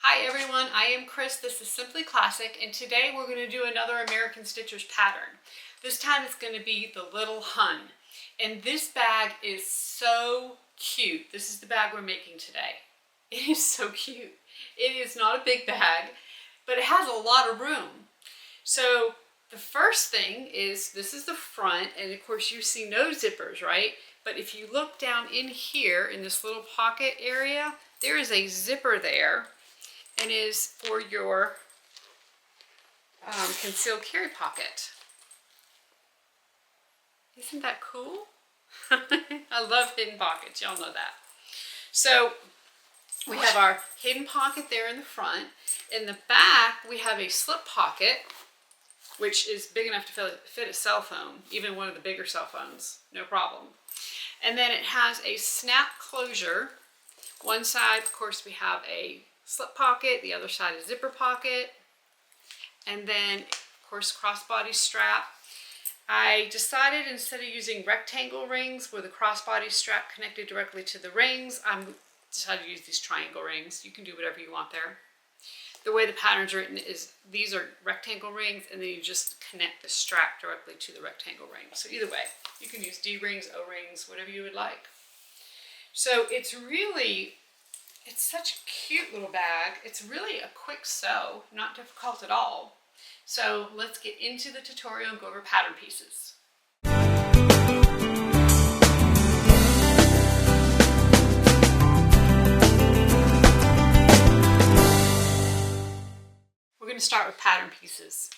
Hi everyone, I am Chris. This is Simply Classic, and today we're going to do another American Stitchers pattern. This time it's going to be the Lil Hun. And this bag is so cute. This is the bag we're making today. It is so cute. It is not a big bag, but it has a lot of room. So the first thing is, this is the front, and of course you see no zippers, right? But if you look down in here in this little pocket area, there is a zipper there. And is for your concealed carry pocket. Isn't that cool? I love hidden pockets, y'all know that. So we have our hidden pocket there in the front. In the back, we have a slip pocket, which is big enough to fit a cell phone, even one of the bigger cell phones, no problem. And then it has a snap closure. One side, of course, we have a slip pocket, the other side is zipper pocket, and then of course crossbody strap. I decided instead of using rectangle rings where the crossbody strap connected directly to the rings, I decided to use these triangle rings. You can do whatever you want there. The way the pattern's written is these are rectangle rings, and then you just connect the strap directly to the rectangle ring. So either way, you can use D rings, O rings, whatever you would like. So it's such a cute little bag. It's really a quick sew, not difficult at all. So let's get into the tutorial and go over pattern pieces. We're going to start with pattern pieces.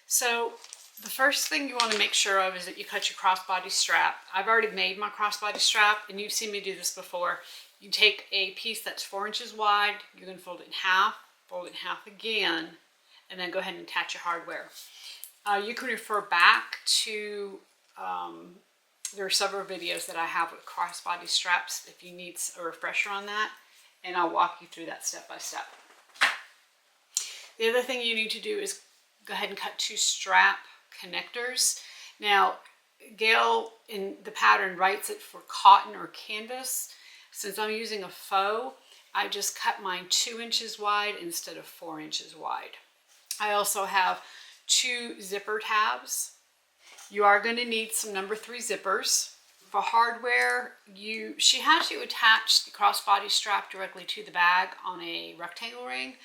So the first thing you want to make sure of is that you cut your crossbody strap. I've already made my crossbody strap, and you've seen me do this before. You take a piece that's 4 inches wide, you're going to fold it in half again, and then go ahead and attach your hardware. You can refer back to, there are several videos that I have with crossbody straps if you need a refresher on that, and I'll walk you through that step by step. The other thing you need to do is go ahead and cut 2 strap connectors. Now, Gail in the pattern writes it for cotton or canvas. Since I'm using a faux, I just cut mine 2 inches wide instead of 4 inches wide. I also have 2 zipper tabs. You are going to need some number 3 zippers. For hardware, she has you attach the crossbody strap directly to the bag on a rectangle ring.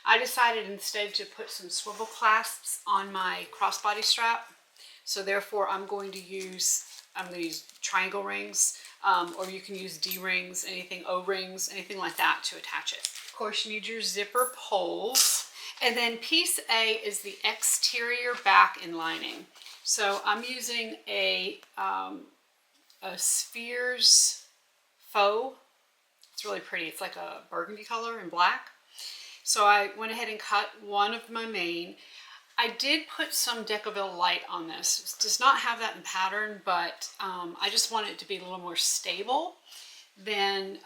I decided instead to put some swivel clasps on my crossbody strap. So therefore I'm going to use triangle rings. Or you can use D rings, anything O rings, anything like that to attach it. Of course, you need your zipper poles. And then piece A is the exterior back lining. So I'm using a Spheres faux. It's really pretty. It's like a burgundy color and black. So I went ahead and cut one of my main. I did put some Decaville light on this. It does not have that in pattern, but I just wanted it to be a little more stable than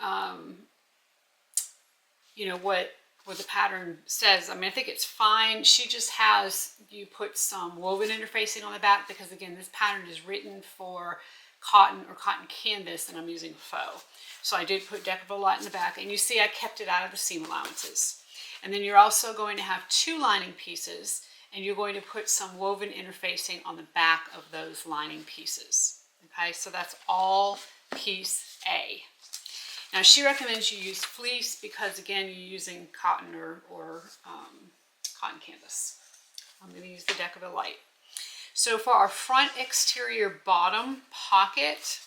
you know what the pattern says. I mean, I think it's fine. She just has you put some woven interfacing on the back because again, this pattern is written for cotton or cotton canvas, and I'm using faux. So I did put Decaville light in the back, and you see I kept it out of the seam allowances. And then you're also going to have 2 lining pieces, and you're going to put some woven interfacing on the back of those lining pieces. Okay, so that's all piece A. Now she recommends you use fleece because again, you're using cotton or cotton canvas. I'm going to use the Decaville light. So for our front exterior bottom pocket,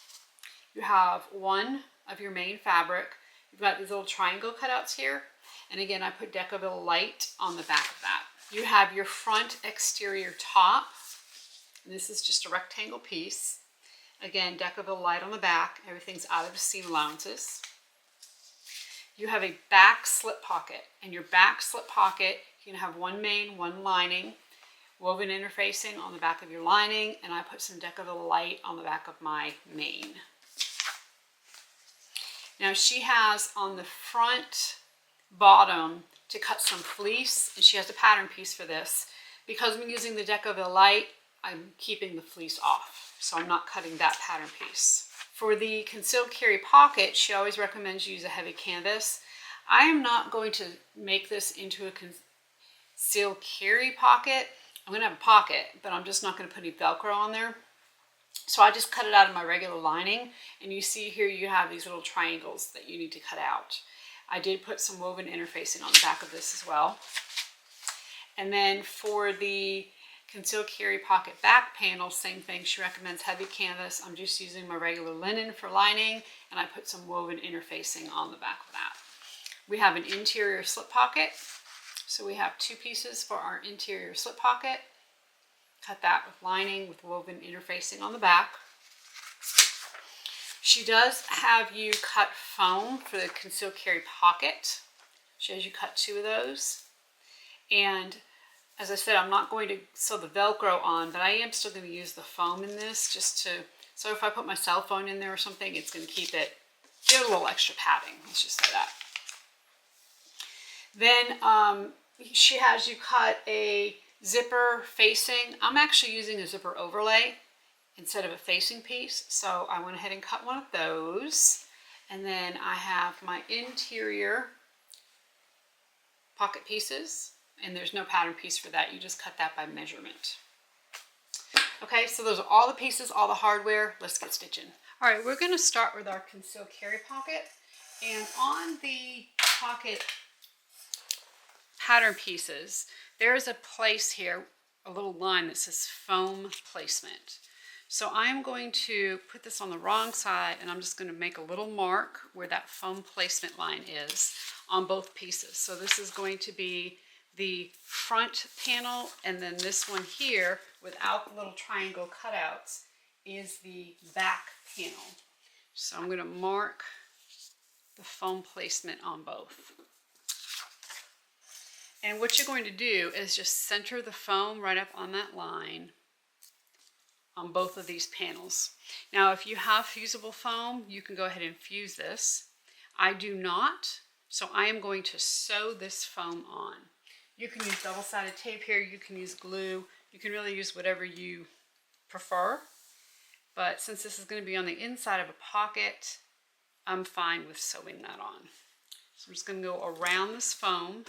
you have one of your main fabric. You've got these little triangle cutouts here. And again, I put Decaville light on the back of that. You have your front exterior top. And this is just a rectangle piece. Again, Decaville light on the back. Everything's out of the seam allowances. You have a back slip pocket. And your back slip pocket, you can have one main, one lining. Woven interfacing on the back of your lining. And I put some Decaville light on the back of my main. Now she has on the front bottom to cut some fleece, and she has a pattern piece for this. Because I'm using the Decaville light, I'm keeping the fleece off, so I'm not cutting that pattern piece. For the concealed carry pocket, she always recommends you use a heavy canvas. I am not going to make this into a concealed carry pocket. I'm going to have a pocket, but I'm just not going to put any Velcro on there. So I just cut it out of my regular lining, and you see here you have these little triangles that you need to cut out. I did put some woven interfacing on the back of this as well. And then for the concealed carry pocket back panel, same thing. She recommends heavy canvas. I'm just using my regular linen for lining, and I put some woven interfacing on the back of that. We have an interior slip pocket. So we have 2 pieces for our interior slip pocket. Cut that with lining with woven interfacing on the back. She does have you cut foam for the concealed carry pocket. She has you cut 2 of those. And as I said, I'm not going to sew the Velcro on, but I am still going to use the foam in this just to, so if I put my cell phone in there or something, it's going to keep it, give it a little extra padding. Let's just say that. Then she has you cut a zipper facing. I'm actually using a zipper overlay instead of a facing piece. So I went ahead and cut one of those. And then I have my interior pocket pieces. And there's no pattern piece for that. You just cut that by measurement. Okay, so those are all the pieces, all the hardware. Let's get stitching. All right, we're going to start with our concealed carry pocket. And on the pocket pattern pieces, there is a place here, a little line that says foam placement. So I'm going to put this on the wrong side, and I'm just going to make a little mark where that foam placement line is on both pieces. So this is going to be the front panel, and then this one here without the little triangle cutouts is the back panel. So I'm going to mark the foam placement on both. And what you're going to do is just center the foam right up on that line on both of these panels. Now if you have fusible foam, you can go ahead and fuse this. I do not, so I am going to sew this foam on. You can use double-sided tape here, you can use glue, you can really use whatever you prefer. But since this is going to be on the inside of a pocket, I'm fine with sewing that on. So I'm just going to go around this foam.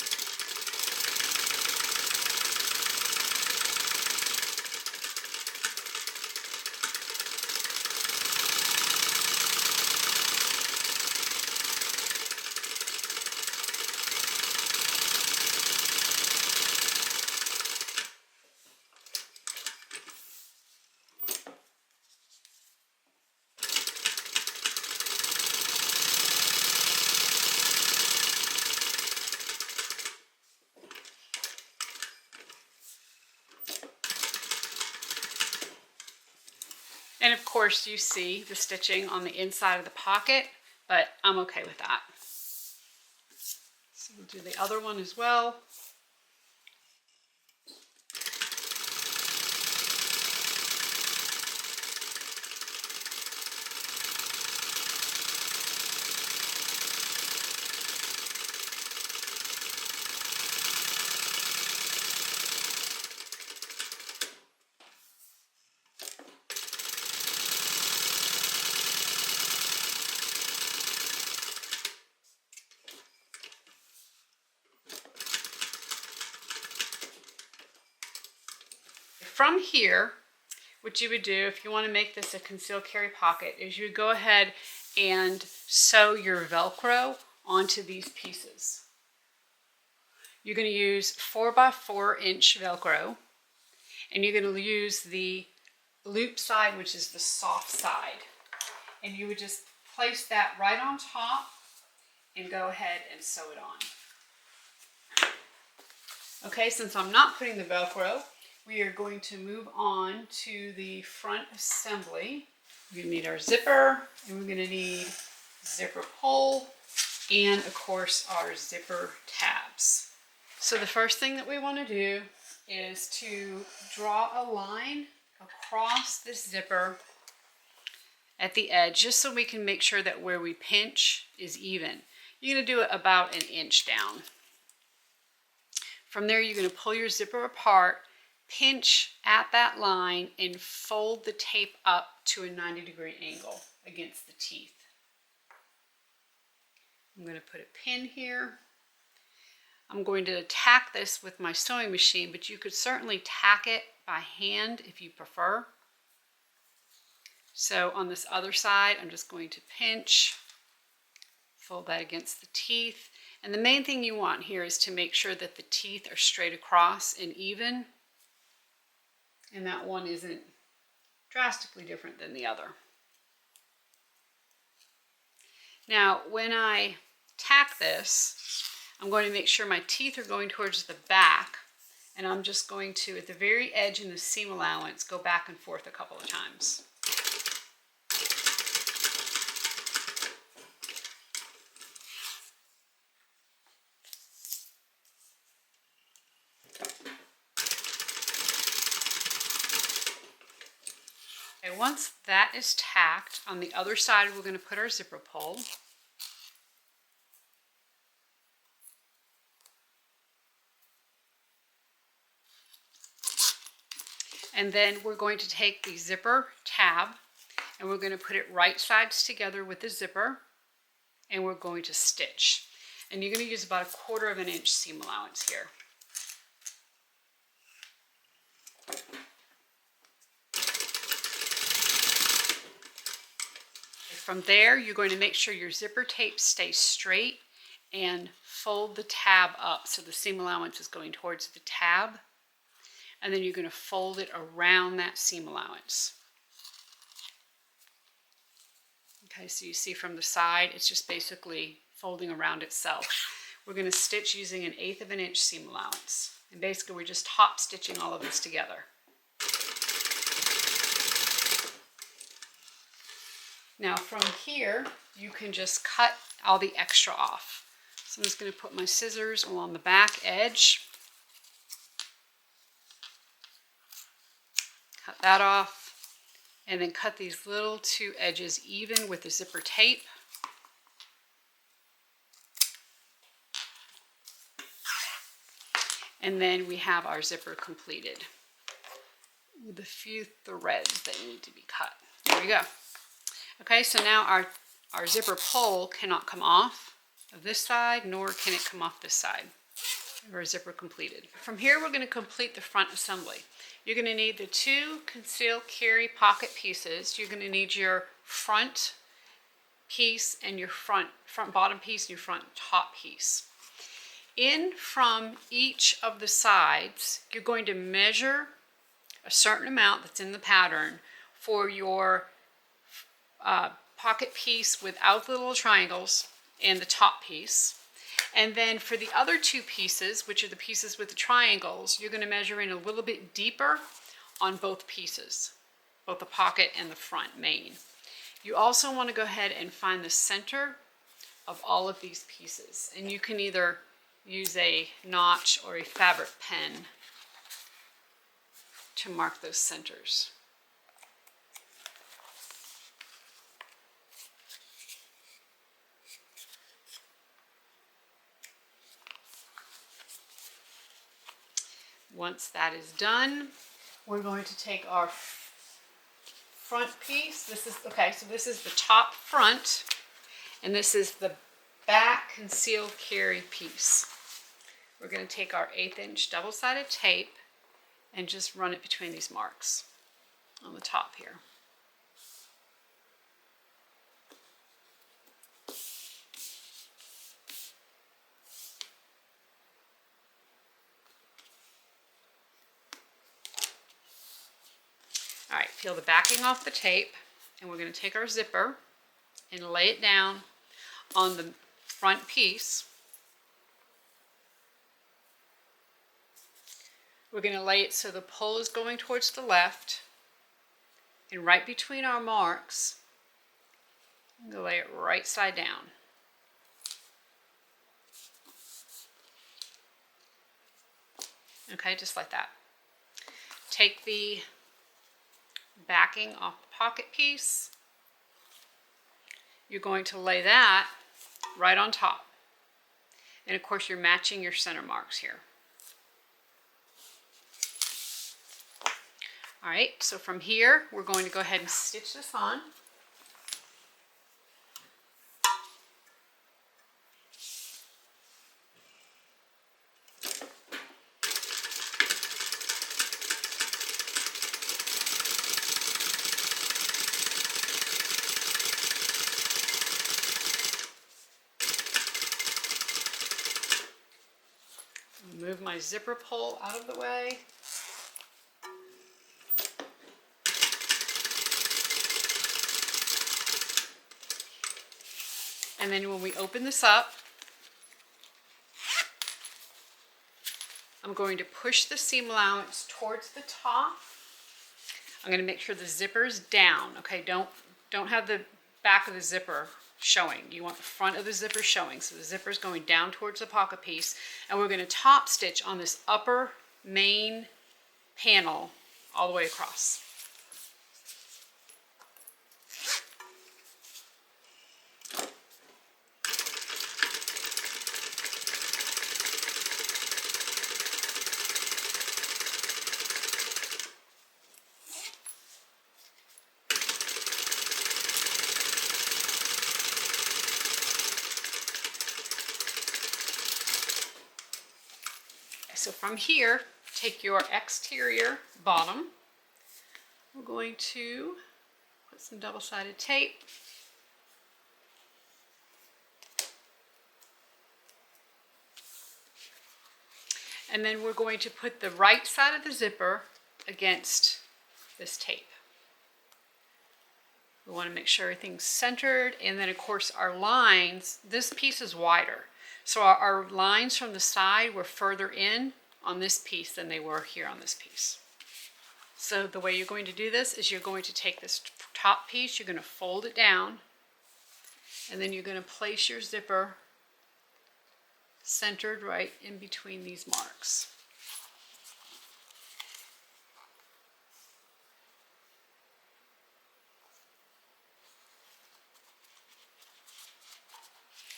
And of course you see the stitching on the inside of the pocket, but I'm okay with that. So we'll do the other one as well. From here, what you would do if you want to make this a concealed carry pocket is you would go ahead and sew your Velcro onto these pieces. You're going to use 4x4 inch Velcro, and you're going to use the loop side, which is the soft side. And you would just place that right on top and go ahead and sew it on. Okay, since I'm not putting the Velcro, we are going to move on to the front assembly. We're going to need our zipper, and we're going to need zipper pull, and of course our zipper tabs. So the first thing that we want to do is to draw a line across this zipper at the edge, just so we can make sure that where we pinch is even. You're going to do it about 1 inch down. From there, you're going to pull your zipper apart, pinch at that line, and fold the tape up to a 90-degree angle against the teeth. I'm going to put a pin here. I'm going to tack this with my sewing machine, but you could certainly tack it by hand if you prefer. So on this other side, I'm just going to pinch, fold that against the teeth. And the main thing you want here is to make sure that the teeth are straight across and even. And that one isn't drastically different than the other. Now, when I tack this, I'm going to make sure my teeth are going towards the back, and I'm just going to, at the very edge in the seam allowance, go back and forth a couple of times. Okay, once that is tacked, on the other side we're going to put our zipper pull. And then we're going to take the zipper tab and we're going to put it right sides together with the zipper, and we're going to stitch. And you're going to use about 1/4 of an inch seam allowance here. From there, you're going to make sure your zipper tape stays straight and fold the tab up so the seam allowance is going towards the tab. And then you're going to fold it around that seam allowance. Okay, so you see from the side, it's just basically folding around itself. We're going to stitch using 1/8 of an inch seam allowance. And basically we're just top stitching all of this together. Now from here, you can just cut all the extra off. So I'm just going to put my scissors along the back edge. Cut that off, and then cut these little 2 edges even with the zipper tape. And then we have our zipper completed with a few threads that need to be cut. There we go. Okay, so now our zipper pull cannot come off of this side, nor can it come off this side. Our zipper completed. From here, we're going to complete the front assembly. You're going to need the 2 conceal carry pocket pieces. You're going to need your front piece and your front bottom piece and your front top piece. In from each of the sides, you're going to measure a certain amount that's in the pattern for your pocket piece without the little triangles and the top piece. And then for the other 2 pieces, which are the pieces with the triangles, you're going to measure in a little bit deeper on both pieces, both the pocket and the front main. You also want to go ahead and find the center of all of these pieces. And you can either use a notch or a fabric pen to mark those centers. Once that is done, we're going to take our front piece. This is, okay, so this is the top front, and this is the back concealed carry piece. We're going to take our 1/8 inch double-sided tape and just run it between these marks on the top here. All right, peel the backing off the tape, and we're going to take our zipper and lay it down on the front piece. We're going to lay it so the pull is going towards the left, and right between our marks, I'm going to lay it right side down. Okay, just like that. Take the backing off the pocket piece. You're going to lay that right on top. And of course you're matching your center marks here. All right, so from here we're going to go ahead and stitch this on. Move my zipper pull out of the way. And then when we open this up, I'm going to push the seam allowance towards the top. I'm going to make sure the zipper's down. Okay, don't have the back of the zipper showing. You want the front of the zipper showing. So the zipper's going down towards the pocket piece, and we're going to top stitch on this upper main panel all the way across. So from here, take your exterior bottom. We're going to put some double-sided tape. And then we're going to put the right side of the zipper against this tape. We want to make sure everything's centered, and then of course our lines, this piece is wider. So our lines from the side were further in on this piece than they were here on this piece. So the way you're going to do this is you're going to take this top piece, you're going to fold it down, and then you're going to place your zipper centered right in between these marks.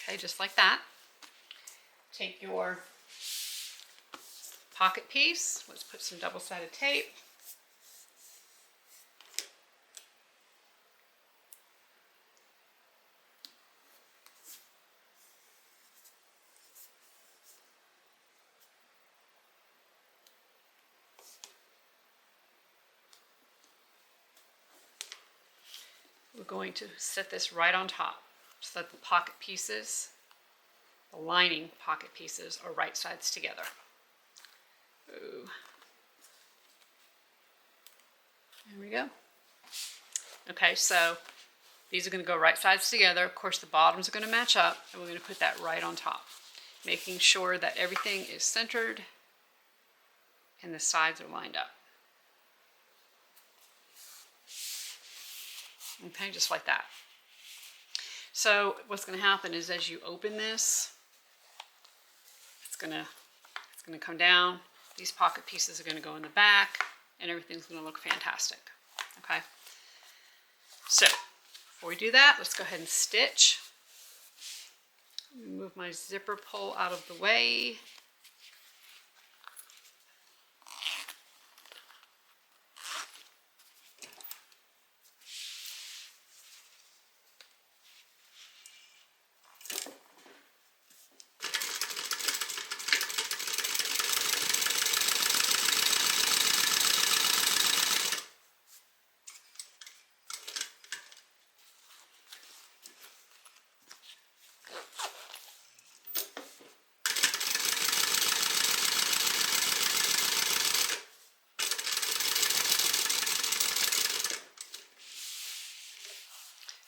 Okay, just like that. Take your pocket piece, let's put some double-sided tape. We're going to set this right on top so that the pocket pieces, the lining pocket pieces, are right sides together. Ooh. There we go. Okay, so these are going to go right sides together. Of course, the bottoms are going to match up, and we're going to put that right on top, making sure that everything is centered and the sides are lined up. Okay, just like that. So what's going to happen is as you open this, it's going to come down. These pocket pieces are going to go in the back, and everything's going to look fantastic. Okay. So before we do that, let's go ahead and stitch. Move my zipper pull out of the way.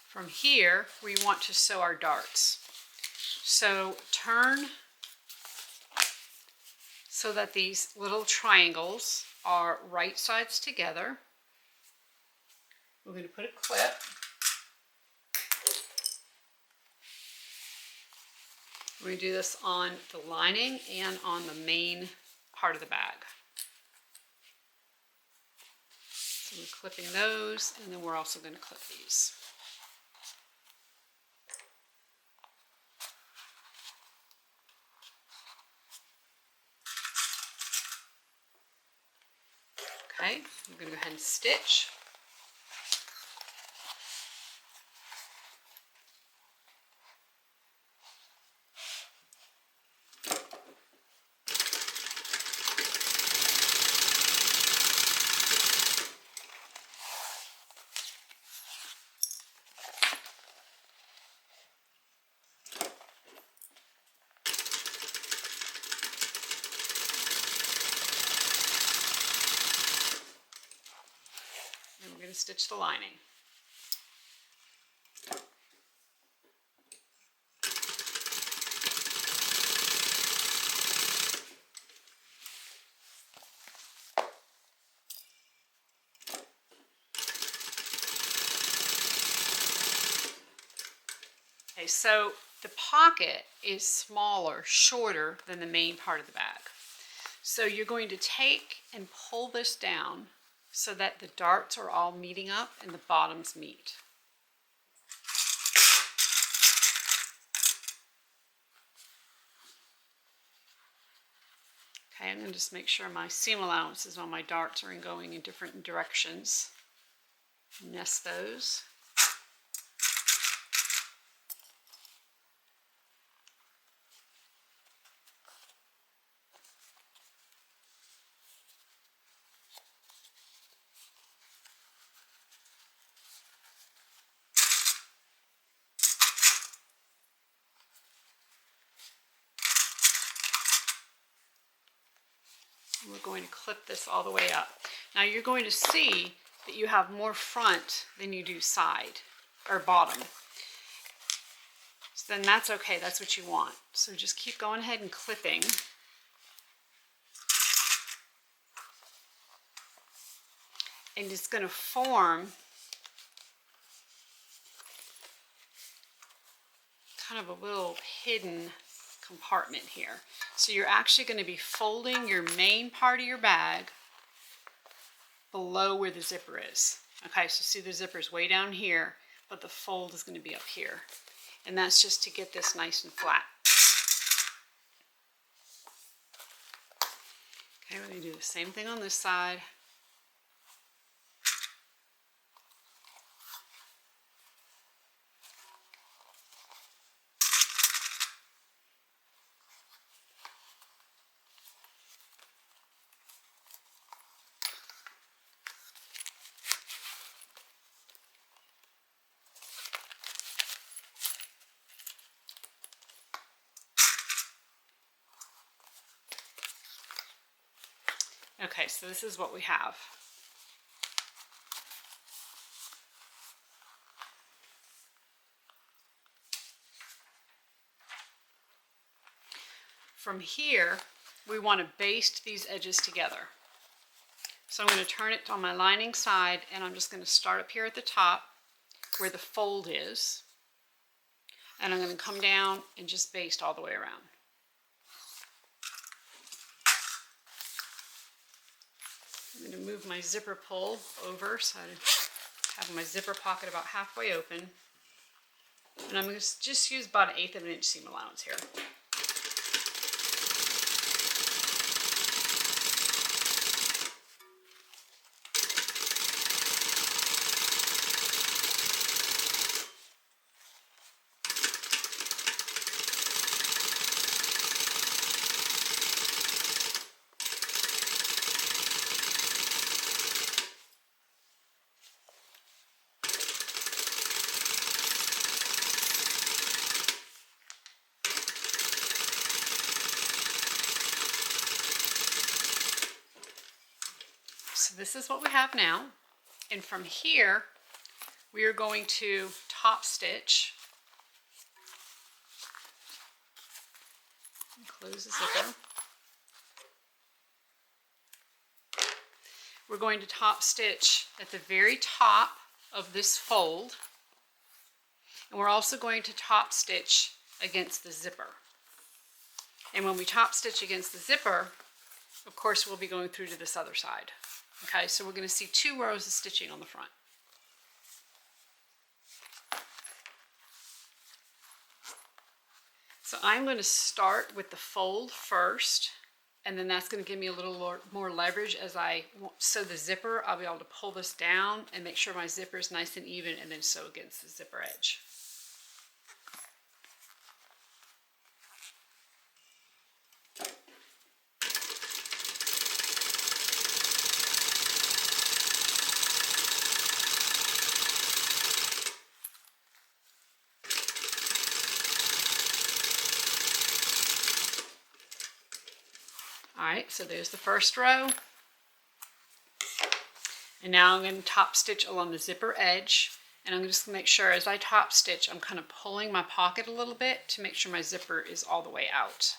From here, we want to sew our darts. So turn so that these little triangles are right sides together. We're going to put a clip. We're going to do this on the lining and on the main part of the bag. So we're clipping those, and then we're also going to clip these. Okay, I'm going to go ahead and stitch. going to stitch the lining. Okay, so the pocket is smaller, shorter than the main part of the bag. So you're going to take and pull this down so that the darts are all meeting up and the bottoms meet. Okay, I'm going to just make sure my seam allowances on my darts are going in different directions. Nest those. We're going to clip this all the way up. Now you're going to see that you have more front than you do side or bottom. So then that's okay, that's what you want. So just keep going ahead and clipping. And it's going to form kind of a little hidden compartment here. So you're actually going to be folding your main part of your bag below where the zipper is. Okay, so see the zipper is way down here, but the fold is going to be up here. And that's just to get this nice and flat. Okay, we're going to do the same thing on this side. Okay, so this is what we have. From here, we want to baste these edges together. So I'm going to turn it on my lining side, and I'm just going to start up here at the top where the fold is. And I'm going to come down and just baste all the way around. I'm going to move my zipper pull over so I have my zipper pocket about halfway open. And I'm going to just use about 1/8 of an inch seam allowance here. So this is what we have now, and from here we are going to top stitch. Close the zipper. We're going to top stitch at the very top of this fold, and we're also going to top stitch against the zipper. And when we top stitch against the zipper, of course we'll be going through to this other side. Okay, so we're going to see 2 rows of stitching on the front. So I'm going to start with the fold first, and then that's going to give me a little more leverage as I sew the zipper. I'll be able to pull this down and make sure my zipper is nice and even, and then sew against the zipper edge. Alright, so there's the first row. And now I'm going to top stitch along the zipper edge, and I'm just going to make sure as I top stitch I'm kind of pulling my pocket a little bit to make sure my zipper is all the way out.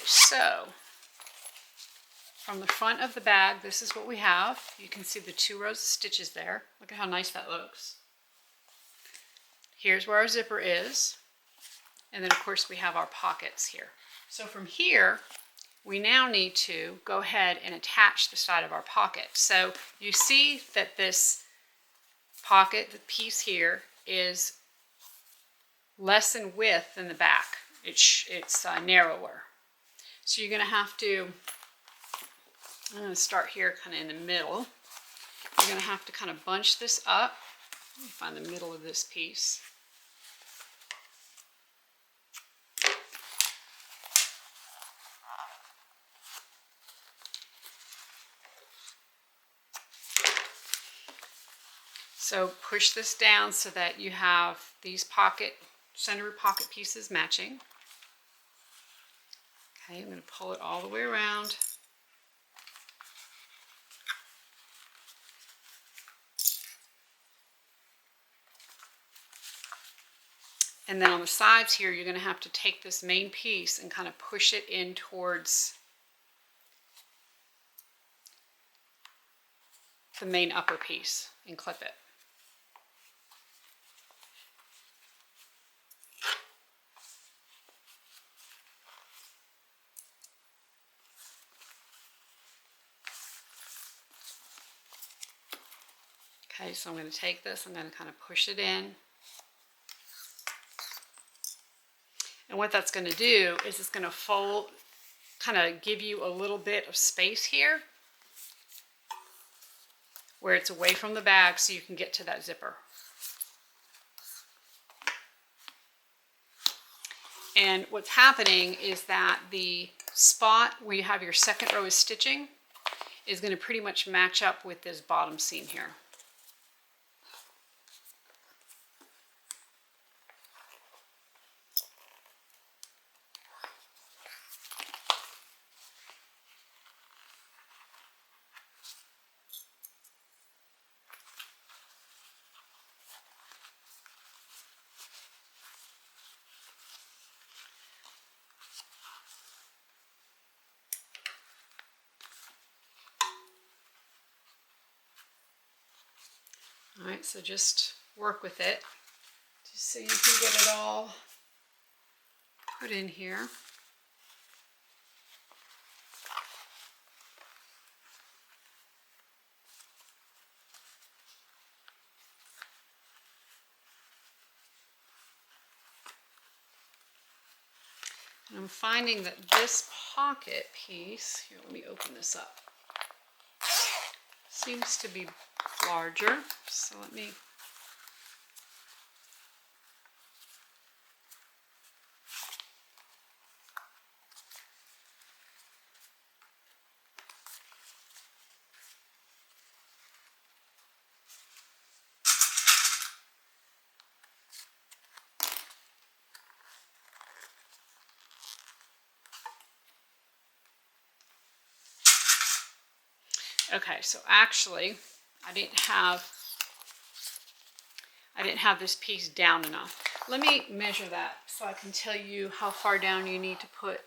So, from the front of the bag, this is what we have. You can see the 2 rows of stitches there. Look at how nice that looks. Here's where our zipper is. And then of course we have our pockets here. So from here, we now need to go ahead and attach the side of our pocket. So you see that this pocket, the piece here, is less in width than the back. It's narrower. So you're going to have to, I'm going to start here kind of in the middle. You're going to have to kind of bunch this up. Let me find the middle of this piece. So push this down so that you have these center pocket pieces matching. Okay, I'm going to pull it all the way around. And then on the sides here, you're going to have to take this main piece and kind of push it in towards the main upper piece and clip it. Okay, so I'm going to take this, I'm going to kind of push it in. And what that's going to do is it's going to fold, kind of give you a little bit of space here where it's away from the bag so you can get to that zipper. And what's happening is that the spot where you have your second row of stitching is going to pretty much match up with this bottom seam here. Alright, so just work with it, just so you can get it all put in here. And I'm finding that this pocket piece, here let me open this up, seems to be larger, so let me okay, so actually I didn't have this piece down enough. Let me measure that so I can tell you how far down you need to put.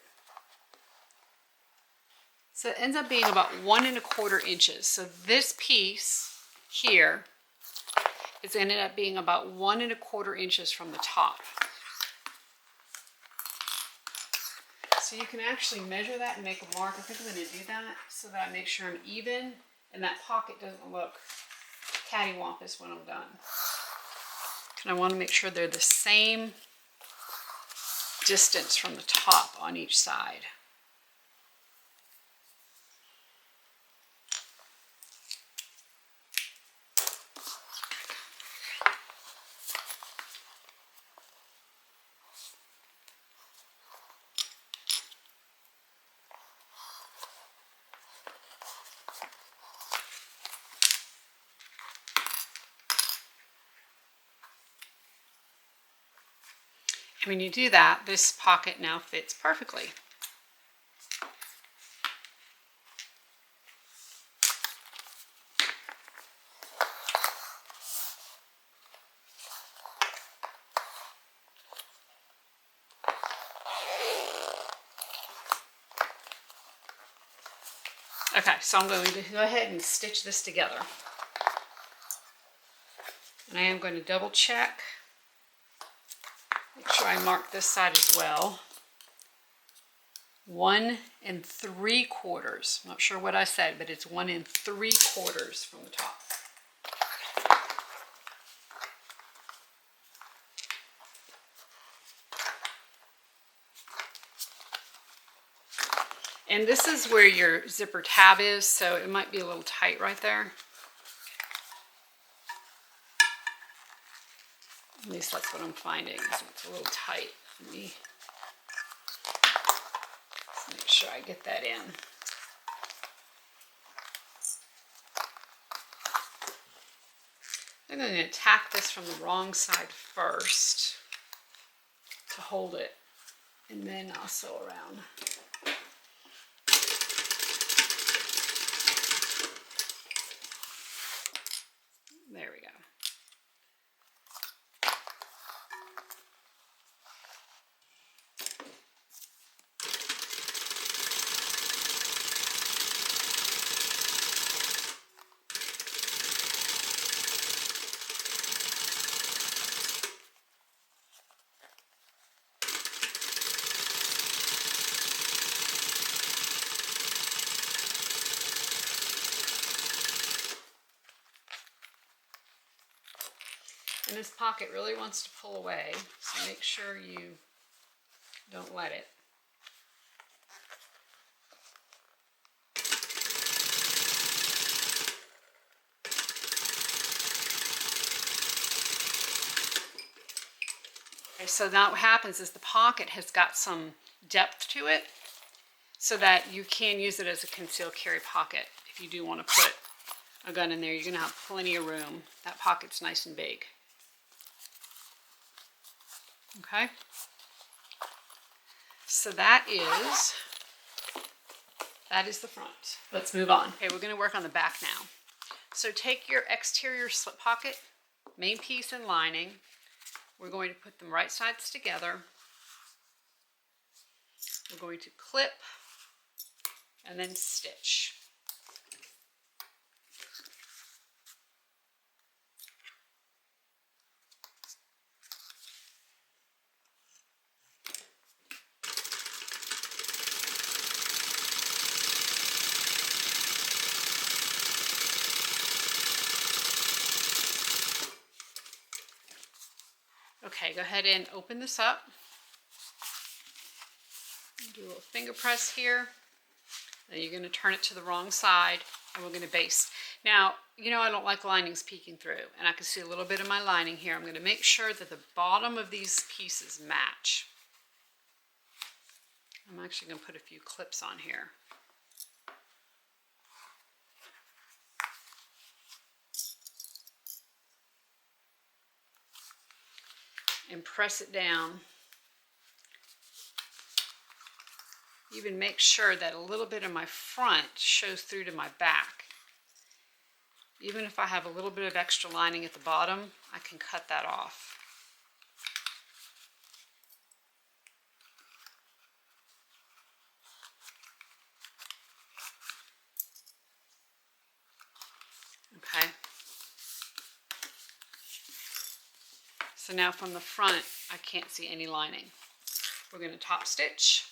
So it ends up being about 1 1/4 inches. So this piece here is ended up being about 1 1/4 inches from the top. So you can actually measure that and make a mark. I think I'm going to do that so that I make sure I'm even and that pocket doesn't look cattywampus when I'm done. And I want to make sure they're the same distance from the top on each side. And when you do that, this pocket now fits perfectly. Okay, so I'm going to go ahead and stitch this together. And I am going to double check. Make sure I mark this side as well. 1 3/4. I'm not sure what I said, but it's 1 3/4 from the top. And this is where your zipper tab is, so it might be a little tight right there. At least that's what I'm finding, so it's a little tight. Let me make sure I get that in. I'm going to tack this from the wrong side first to hold it, and then I'll sew around. There we go. And this pocket really wants to pull away, so make sure you don't let it. Okay, so now what happens is the pocket has got some depth to it so that you can use it as a concealed carry pocket. If you do want to put a gun in there, you're going to have plenty of room. That pocket's nice and big. Okay, so that is the front. Let's move on. Okay, we're going to work on the back now. So take your exterior slip pocket, main piece and lining. We're going to put them right sides together. We're going to clip and then stitch. Okay, go ahead and open this up. Do a little finger press here. Then you're going to turn it to the wrong side, and we're going to baste. Now, you know I don't like linings peeking through, and I can see a little bit of my lining here. I'm going to make sure that the bottom of these pieces match. I'm actually going to put a few clips on here. And press it down. Even make sure that a little bit of my front shows through to my back. Even if I have a little bit of extra lining at the bottom, I can cut that off. Okay. So now from the front, I can't see any lining. We're going to top stitch.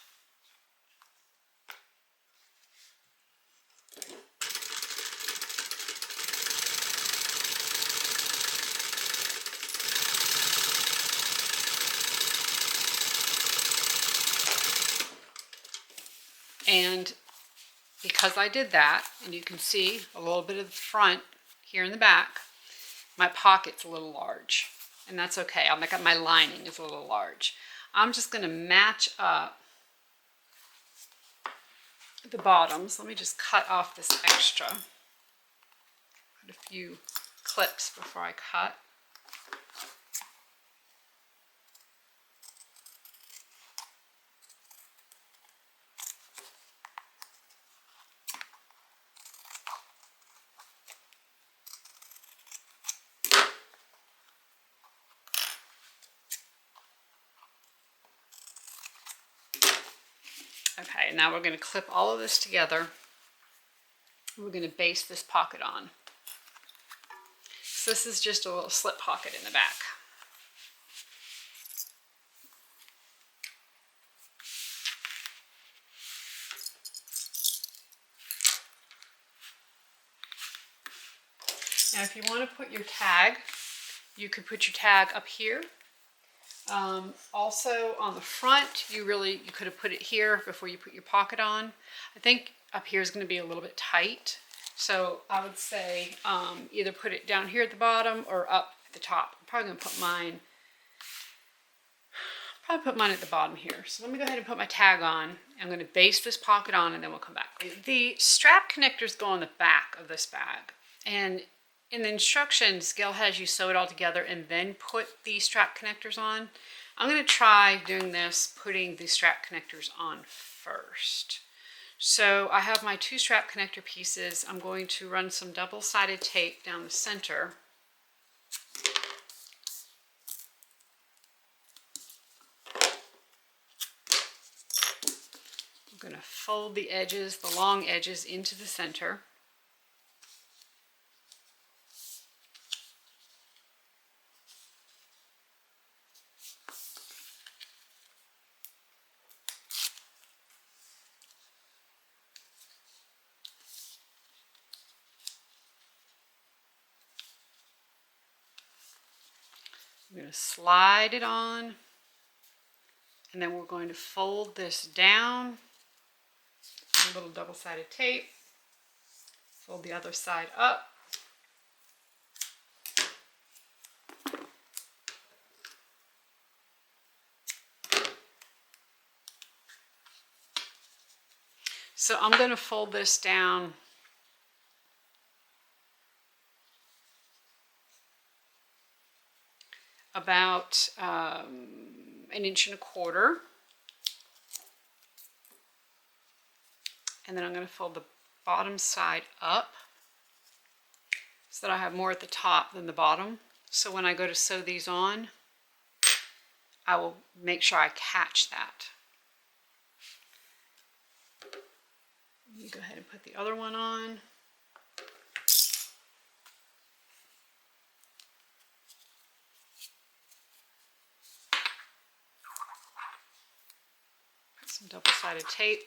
And because I did that, and you can see a little bit of the front here in the back, my pocket's a little large. And that's okay. I'll make up my lining is a little large. I'm just going to match up the bottoms. Let me just cut off this extra. Put a few clips before I cut. Okay, now we're going to clip all of this together. We're going to baste this pocket on. So this is just a little slip pocket in the back. Now if you want to put your tag, you could put your tag up here. Also on the front, you could have put it here before you put your pocket on. I think up here is going to be a little bit tight. So I would say either put it down here at the bottom or up at the top. I'm probably going to put mine at the bottom here. So let me go ahead and put my tag on. I'm going to baste this pocket on and then we'll come back. The strap connectors go on the back of this bag. And in the instructions, Gail has you sew it all together and then put the strap connectors on. I'm going to try doing this, putting the strap connectors on first. So I have my 2 strap connector pieces. I'm going to run some double-sided tape down the center. I'm going to fold the edges, the long edges, into the center. I'm going to slide it on, and then we're going to fold this down, a little double-sided tape, fold the other side up, so I'm going to fold this down about 1.25 inches. And then I'm going to fold the bottom side up so that I have more at the top than the bottom. So when I go to sew these on, I will make sure I catch that. You go ahead and put the other one on. Put some double-sided tape.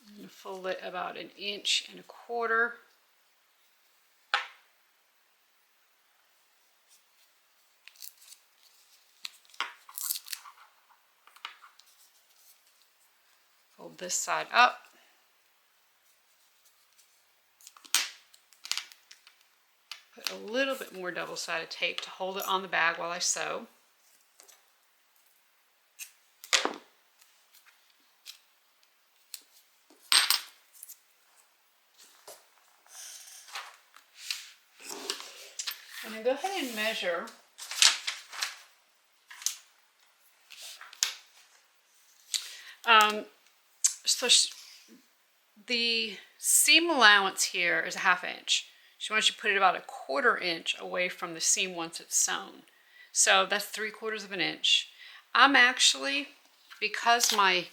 I'm going to fold it about 1.25 inches. Fold this side up. Put a little bit more double-sided tape to hold it on the bag while I sew. And then go ahead and measure the seam allowance here is 1/2 inch. She wants you to put it about 1/4 inch away from the seam once it's sewn. So that's 3/4 inch. I'm actually, because my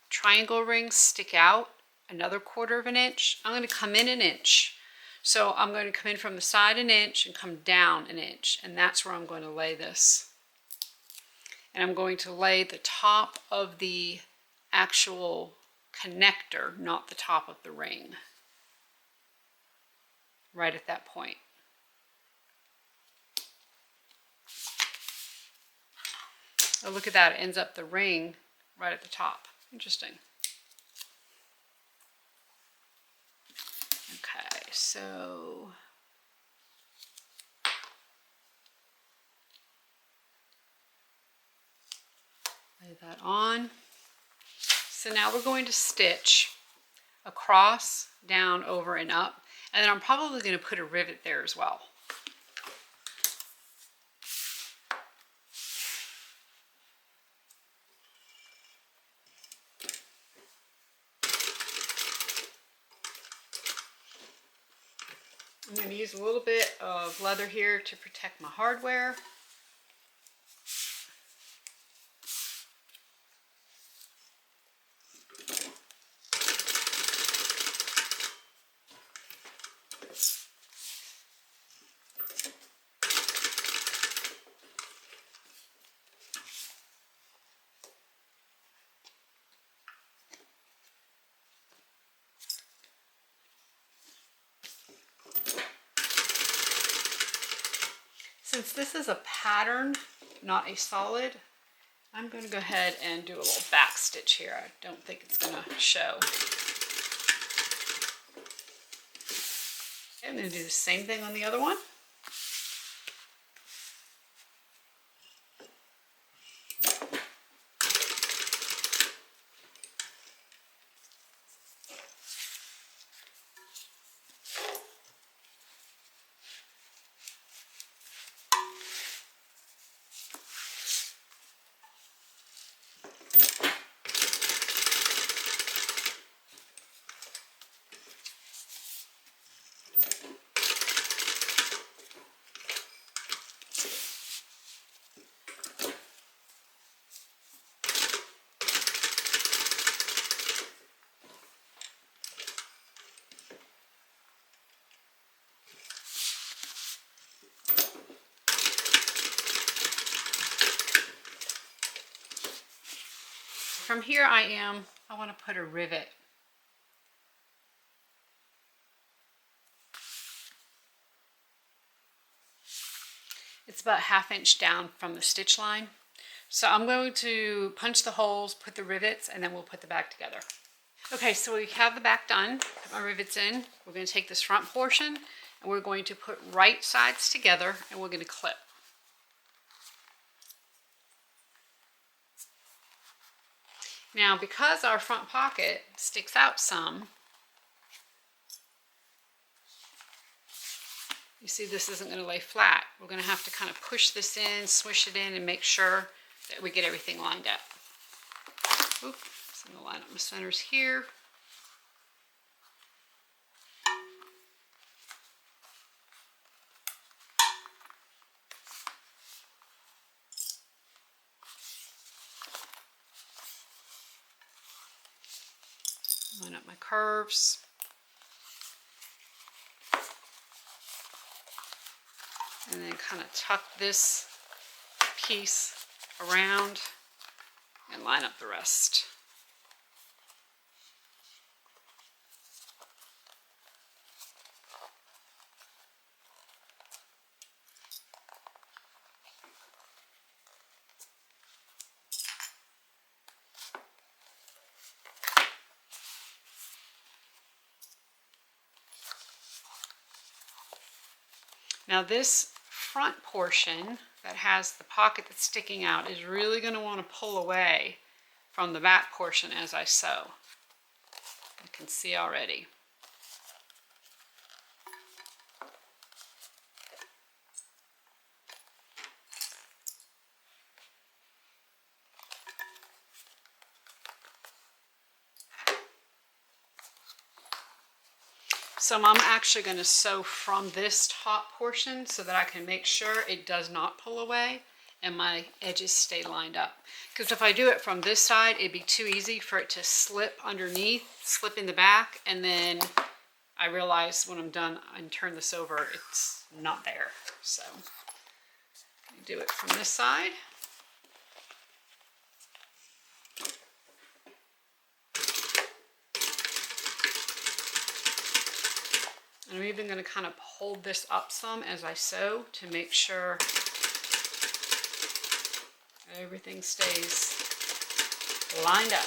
triangle rings stick out another 1/4 inch, I'm going to come in 1 inch. So I'm going to come in from the side 1 inch and come down 1 inch, and that's where I'm going to lay this. And I'm going to lay the top of the actual connector, not the top of the ring, right at that point. Oh, look at that, it ends up the ring right at the top. Interesting. Okay, so lay that on. So now we're going to stitch across, down, over, and up. And then I'm probably going to put a rivet there as well. I'm going to use a little bit of leather here to protect my hardware. since this is a pattern, not a solid, I'm going to go ahead and do a little back stitch here. I don't think it's going to show. Okay, I'm going to do the same thing on the other one. From here I want to put a rivet. It's about 1/2 inch down from the stitch line. So I'm going to punch the holes, put the rivets, and then we'll put the back together. Okay, so we have the back done, put my rivets in. We're going to take this front portion and we're going to put right sides together and we're going to clip. Now, because our front pocket sticks out some, you see this isn't going to lay flat. We're going to have to kind of push this in, swish it in, and make sure that we get everything lined up. Oop, so I'm going to line up my centers here. Line up my curves. And then kind of tuck this piece around and line up the rest. Now this front portion that has the pocket that's sticking out is really going to want to pull away from the back portion as I sew. I can see already. So I'm actually going to sew from this top portion so that I can make sure it does not pull away and my edges stay lined up. Because if I do it from this side, it'd be too easy for it to slip underneath, slip in the back, and then I realize when I'm done and turn this over, it's not there. So I do it from this side. I'm even going to kind of hold this up some as I sew to make sure everything stays lined up.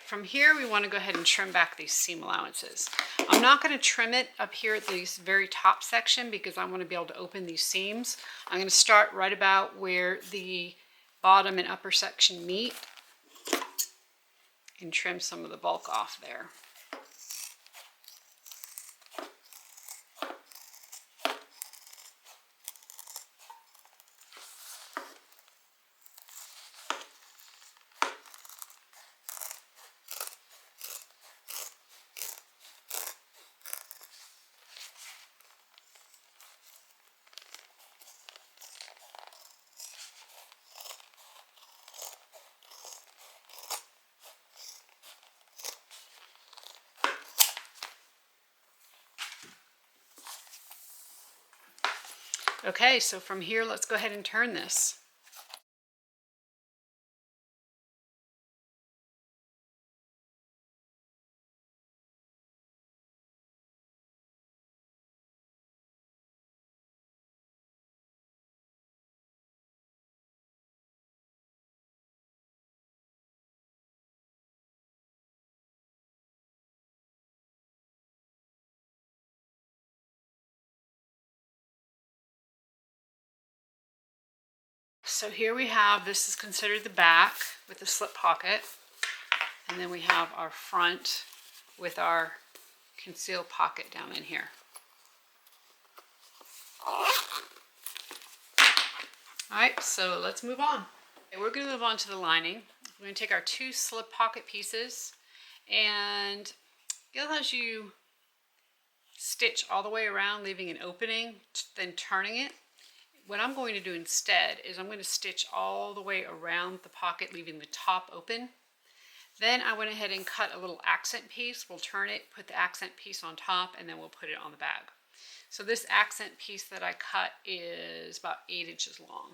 From here, we want to go ahead and trim back these seam allowances. I'm not going to trim it up here at this very top section because I want to be able to open these seams. I'm going to start right about where the bottom and upper section meet and trim some of the bulk off there. Okay, so from here, let's go ahead and turn this. So here we have, this is considered the back with the slip pocket. And then we have our front with our conceal pocket down in here. Alright, so let's move on. Okay, we're going to move on to the lining. We're going to take our 2 slip pocket pieces, and you'll as you stitch all the way around, leaving an opening, then turning it. What I'm going to do instead is I'm going to stitch all the way around the pocket, leaving the top open. Then I went ahead and cut a little accent piece. We'll turn it, put the accent piece on top, and then we'll put it on the bag. So this accent piece that I cut is about 8 inches long.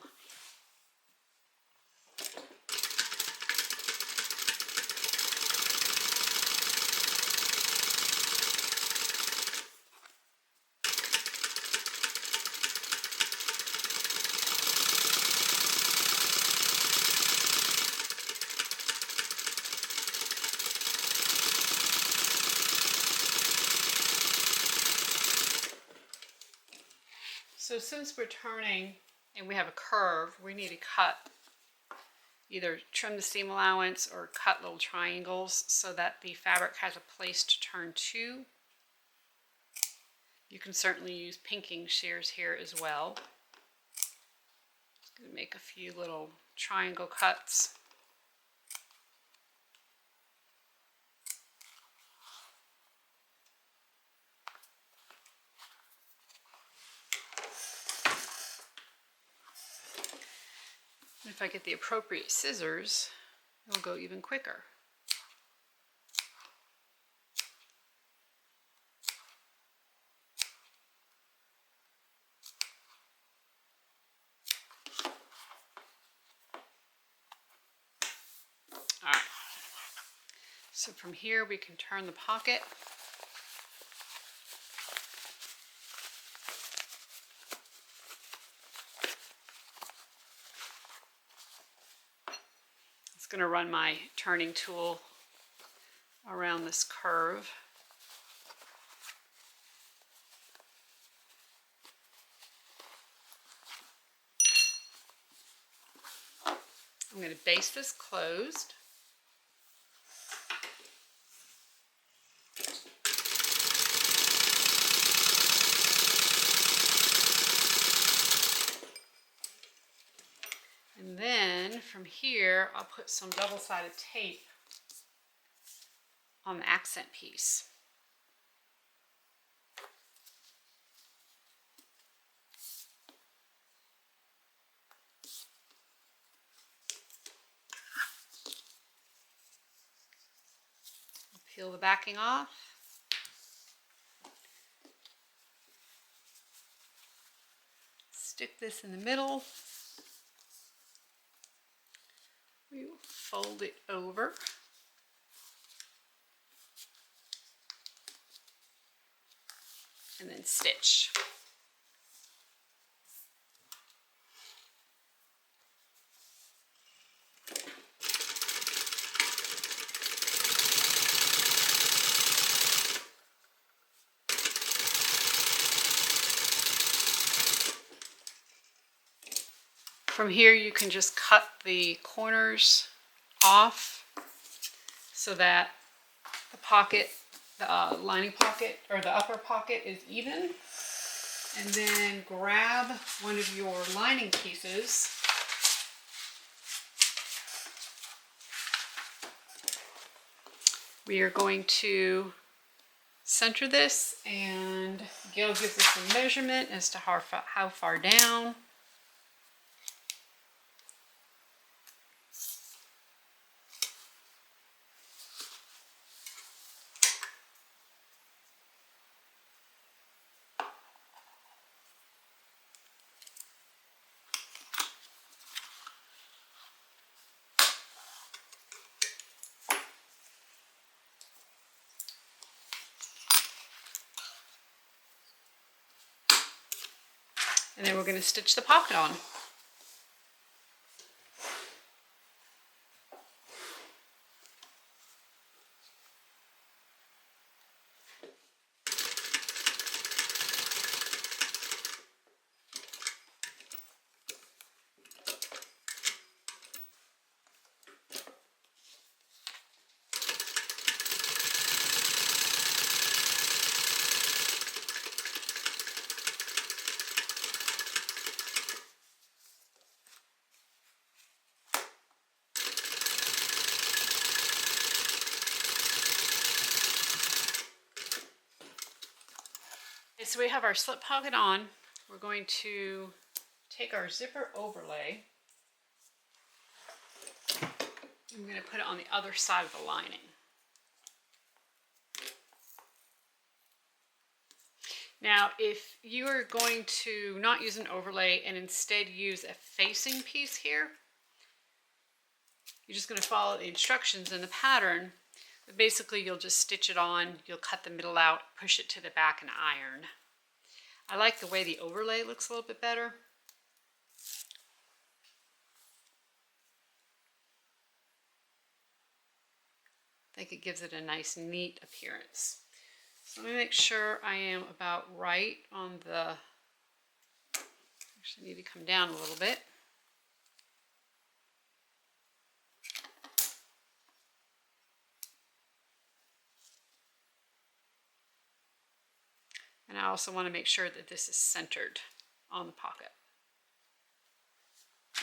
So since we're turning and we have a curve, we need to cut, either trim the seam allowance or cut little triangles so that the fabric has a place to turn to. You can certainly use pinking shears here as well. Just going to make a few little triangle cuts. If I get the appropriate scissors, it'll go even quicker. All right. So from here we can turn the pocket. Going to run my turning tool around this curve. I'm going to base this closed. And then from here, I'll put some double-sided tape on the accent piece. I'll peel the backing off. Stick this in the middle. We will fold it over. And then stitch. from here you can just cut the corners off so that the pocket, the lining pocket or the upper pocket is even. And then grab one of your lining pieces we are going to center this, and Gail gives us a measurement as to how far down. And then we're going to stitch the pocket on. So we have our slip pocket on. We're going to take our zipper overlay. I'm going to put it on the other side of the lining. Now, if you are going to not use an overlay and instead use a facing piece here, you're just going to follow the instructions in the pattern. But basically, you'll just stitch it on, you'll cut the middle out, push it to the back and iron. I like the way the overlay looks a little bit better. I think it gives it a nice, neat appearance. So let me make sure I am about right on the, actually need to come down a little bit. And I also want to make sure that this is centered on the pocket.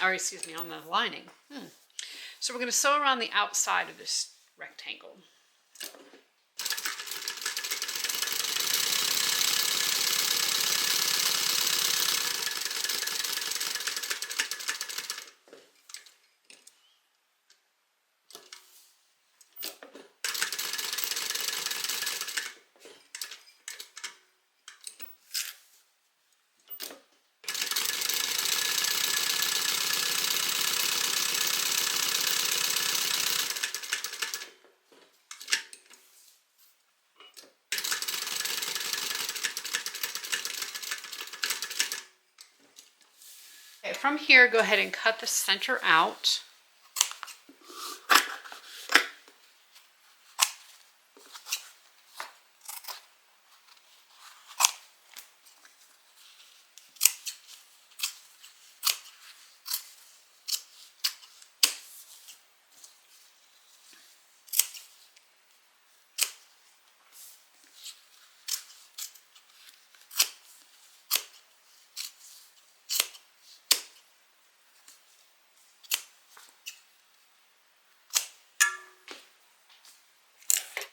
Or excuse me, on the lining. So we're going to sew around the outside of this rectangle. Okay, from here, go ahead and cut the center out.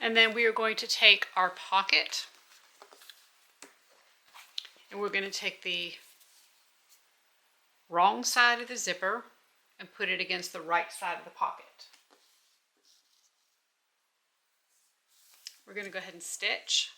And then we are going to take our pocket and we're going to take the wrong side of the zipper and put it against the right side of the pocket. We're going to go ahead and stitch.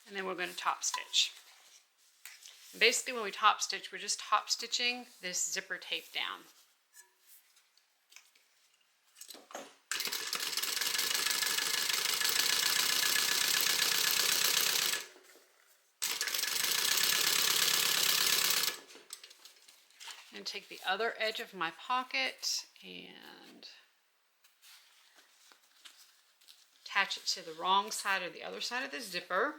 And then we're going to top stitch. And basically when we top stitch, we're just top stitching this zipper tape down. going to take the other edge of my pocket and attach it to the wrong side or the other side of the zipper.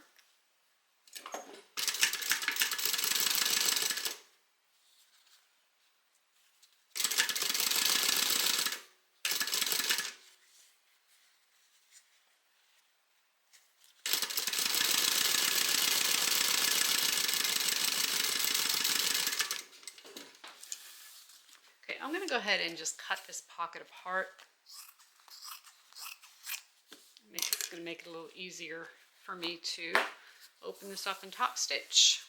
Okay, I'm going to go ahead and just cut this pocket apart. It's going to make it a little easier for me to open this up and top stitch.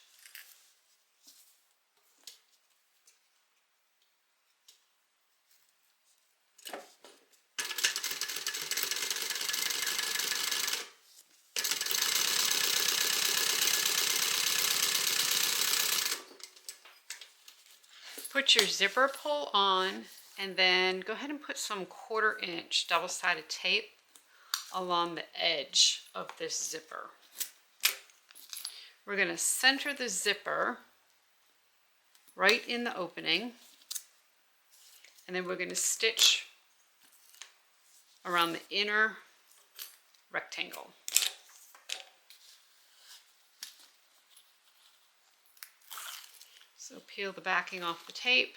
Put your zipper pull on and then go ahead and put some 1/4 inch double-sided tape along the edge of this zipper. We're going to center the zipper right in the opening, and then we're going to stitch around the inner rectangle. So peel the backing off the tape.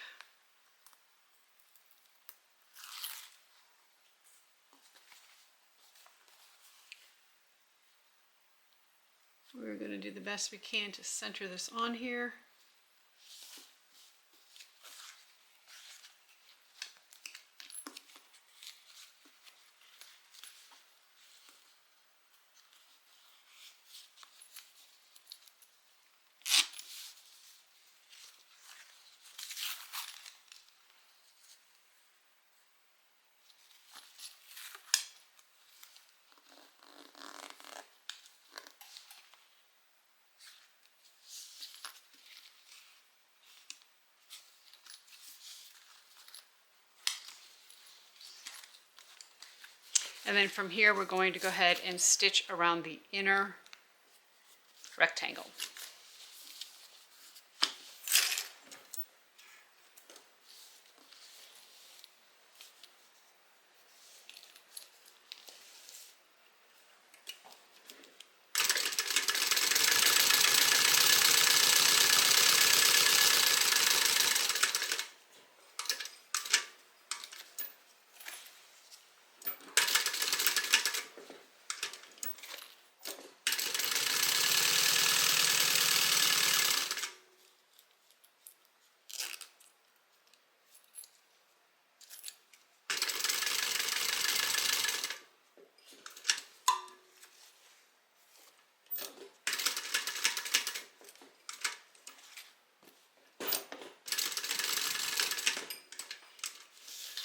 We're going to do the best we can to center this on here. And then from here, we're going to go ahead and stitch around the inner rectangle.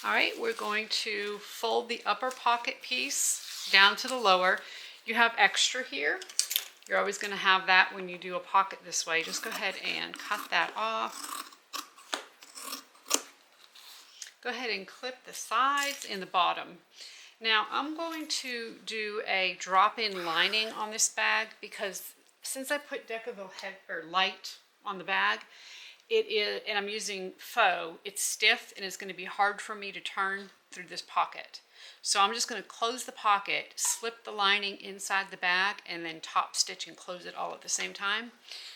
All right, we're going to fold the upper pocket piece down to the lower. You have extra here. You're always going to have that when you do a pocket this way. Just go ahead and cut that off. Go ahead and clip the sides and the bottom. Now I'm going to do a drop-in lining on this bag because since I put Decaville Light on the bag, it is, and I'm using faux, it's stiff and it's going to be hard for me to turn through this pocket. So I'm just going to close the pocket, slip the lining inside the bag, and then top stitch and close it all at the same time.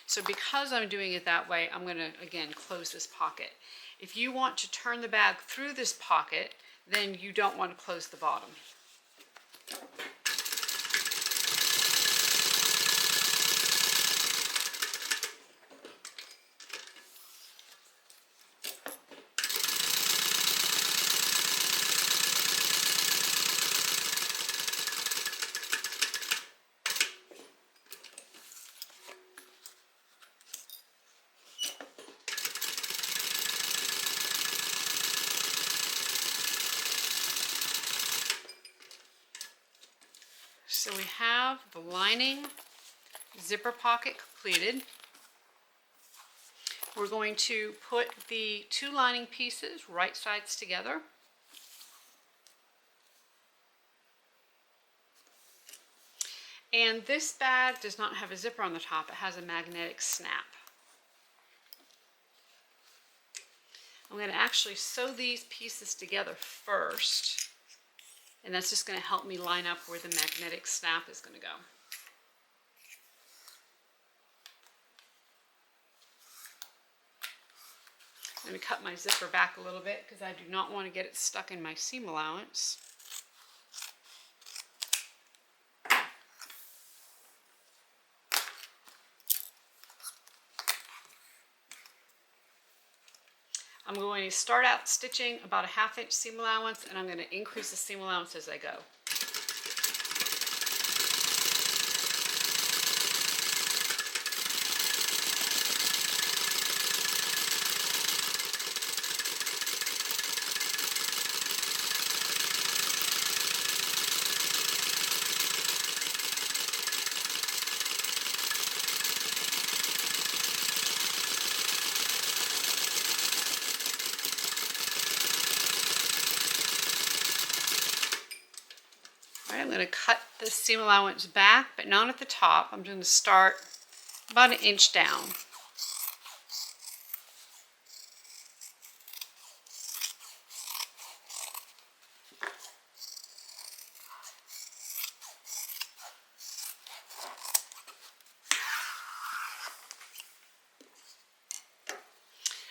So because I'm doing it that way, I'm going to, again, close this pocket. If you want to turn the bag through this pocket, then you don't want to close the bottom. So we have the lining zipper pocket completed. We're going to put the two lining pieces right sides together. And this bag does not have a zipper on the top, it has a magnetic snap. I'm going to actually sew these pieces together first, and that's just going to help me line up where the magnetic snap is going to go. I'm going to cut my zipper back a little bit because I do not want to get it stuck in my seam allowance. I'm going to start out stitching about a 1/2 inch seam allowance, and I'm going to increase the seam allowance as I go. I'm going to cut the seam allowance back, but not at the top. I'm going to start about 1 inch down.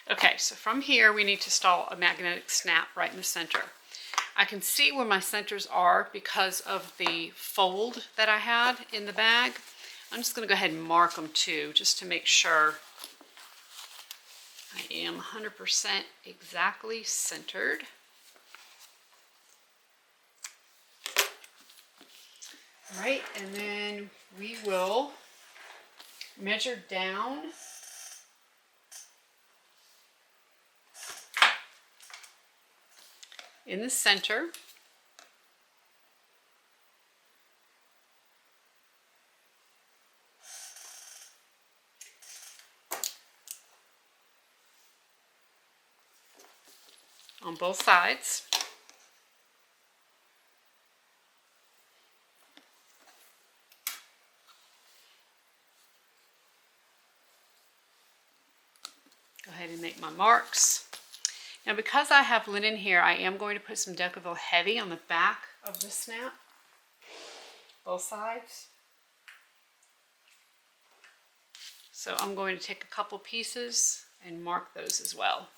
Okay, so from here we need to install a magnetic snap right in the center. I can see where my centers are because of the fold that I had in the bag. I'm just going to go ahead and mark them too, just to make sure I am 100% exactly centered. All right, and then we will measure down in the center. On both sides. Go ahead and make my marks. Now because I have linen here, I am going to put some Decaville Heavy on the back of the snap, both sides. So I'm going to take a couple pieces and mark those as well.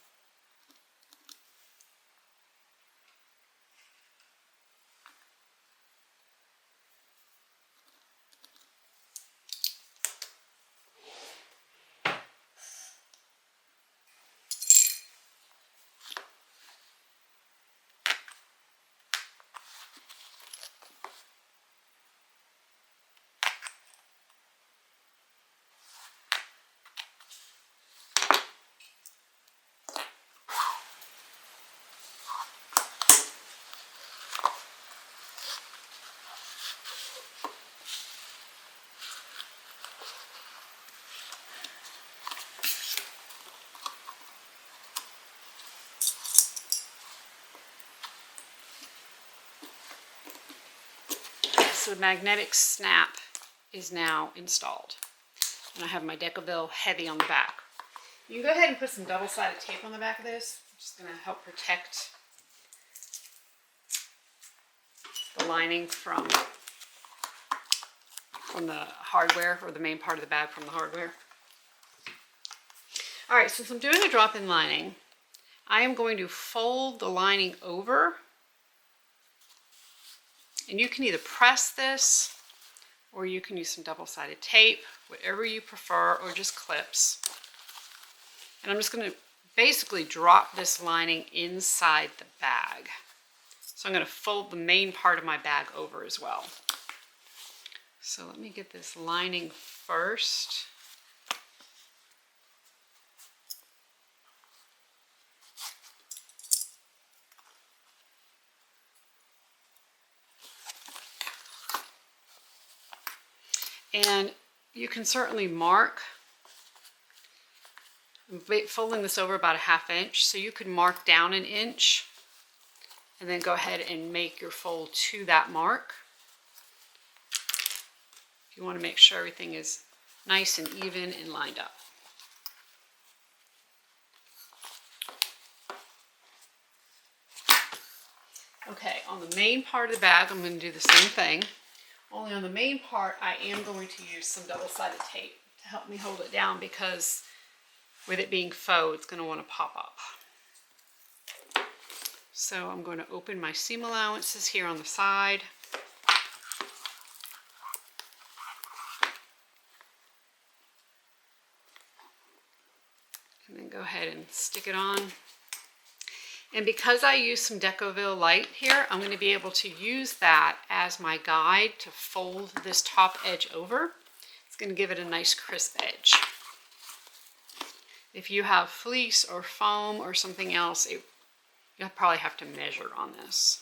So the magnetic snap is now installed. And I have my Decaville Heavy on the back. You can go ahead and put some double-sided tape on the back of this. It's just going to help protect the lining from the hardware, or the main part of the bag from the hardware. All right, since I'm doing a drop-in lining, I am going to fold the lining over. And you can either press this, or you can use some double-sided tape, whatever you prefer, or just clips. And I'm just going to basically drop this lining inside the bag. So I'm going to fold the main part of my bag over as well. So let me get this lining first. And you can certainly mark. I'm folding this over about a 1/2 inch, so you could mark down 1 inch and then go ahead and make your fold to that mark. If you want to make sure everything is nice and even and lined up. Okay, on the main part of the bag, I'm going to do the same thing. Only on the main part, I am going to use some double-sided tape to help me hold it down because with it being faux, it's going to want to pop up. So I'm going to open my seam allowances here on the side. And then go ahead and stick it on. And because I use some Decoville light here, I'm going to be able to use that as my guide to fold this top edge over. It's going to give it a nice crisp edge. If you have fleece or foam or something else, you'll probably have to measure on this.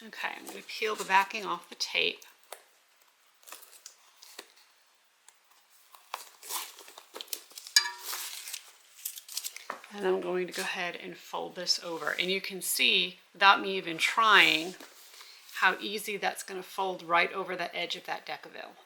Okay, I'm going to peel the backing off the tape. And I'm going to go ahead and fold this over. And you can see, without me even trying, how easy that's going to fold right over the edge of that Decoville.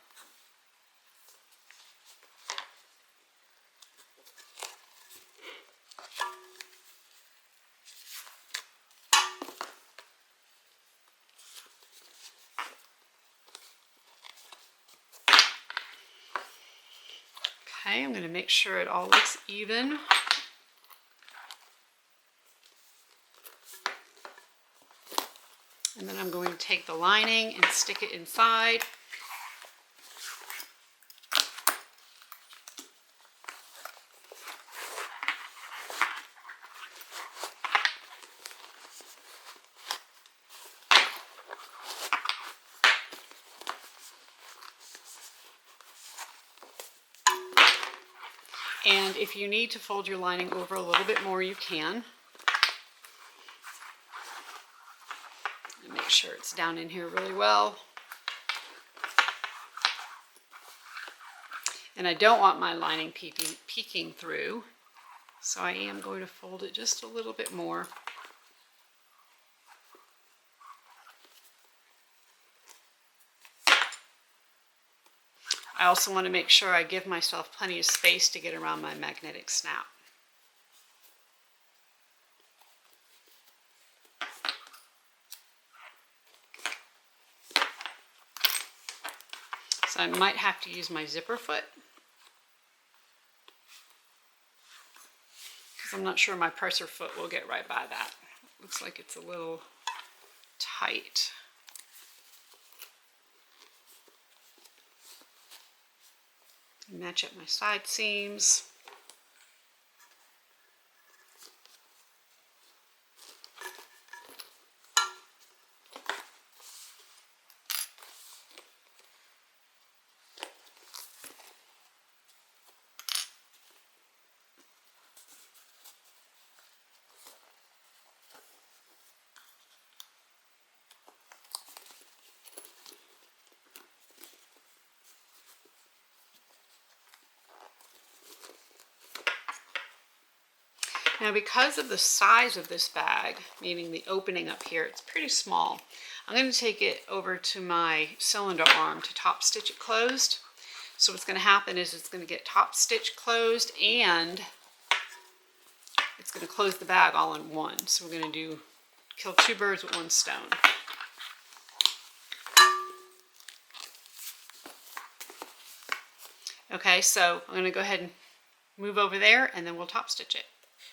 Okay, I'm going to make sure it all looks even. And then I'm going to take the lining and stick it inside. And if you need to fold your lining over a little bit more, you can. And make sure it's down in here really well. And I don't want my lining peeking through, so I am going to fold it just a little bit more. I also want to make sure I give myself plenty of space to get around my magnetic snap. So I might have to use my zipper foot, because I'm not sure my presser foot will get right by that. Looks like it's a little tight. Match up my side seams. Now, because of the size of this bag, meaning the opening up here, it's pretty small. I'm going to take it over to my cylinder arm to top stitch it closed. So what's going to happen is it's going to get top stitch closed and it's going to close the bag all in one. So we're going to kill two birds with one stone. Okay, so I'm going to go ahead and move over there and then we'll top stitch it.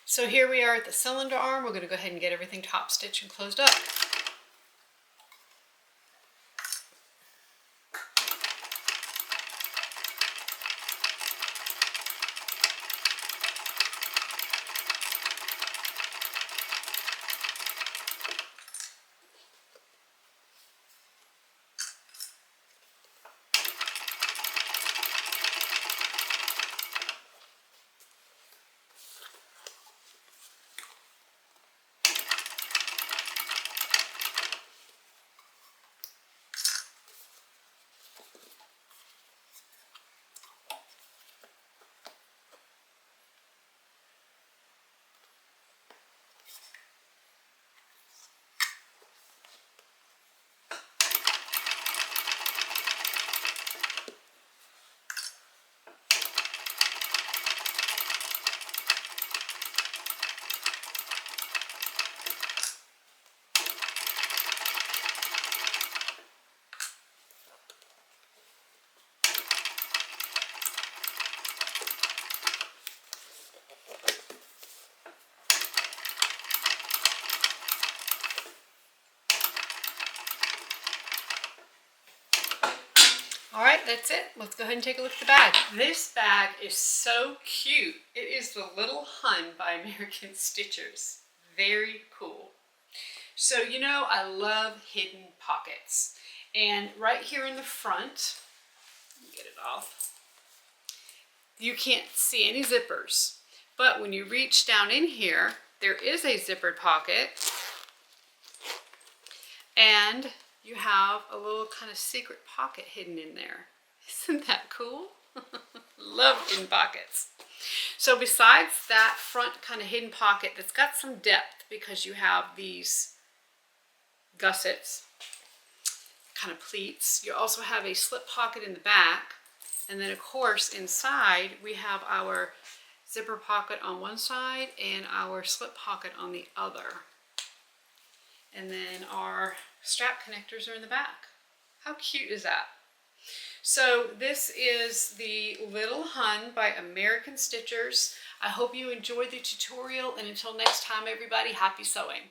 So here we are at the cylinder arm. We're going to go ahead and get everything top stitched and closed up. All right, that's it. Let's go ahead and take a look at the bag. This bag is so cute. It is the Lil Hun by American Stitchers. Very cool. So, you know, I love hidden pockets. And right here in the front, let me get it off, you can't see any zippers. But when you reach down in here, there is a zippered pocket. And you have a little kind of secret pocket hidden in there. Isn't that cool? Love hidden pockets. So besides that front kind of hidden pocket that's got some depth because you have these gussets, kind of pleats, you also have a slip pocket in the back. And then of course inside we have our zipper pocket on one side and our slip pocket on the other. And then our strap connectors are in the back. How cute is that? So this is the Lil Hun by American Stitchers. I hope you enjoyed the tutorial, and until next time everybody, happy sewing.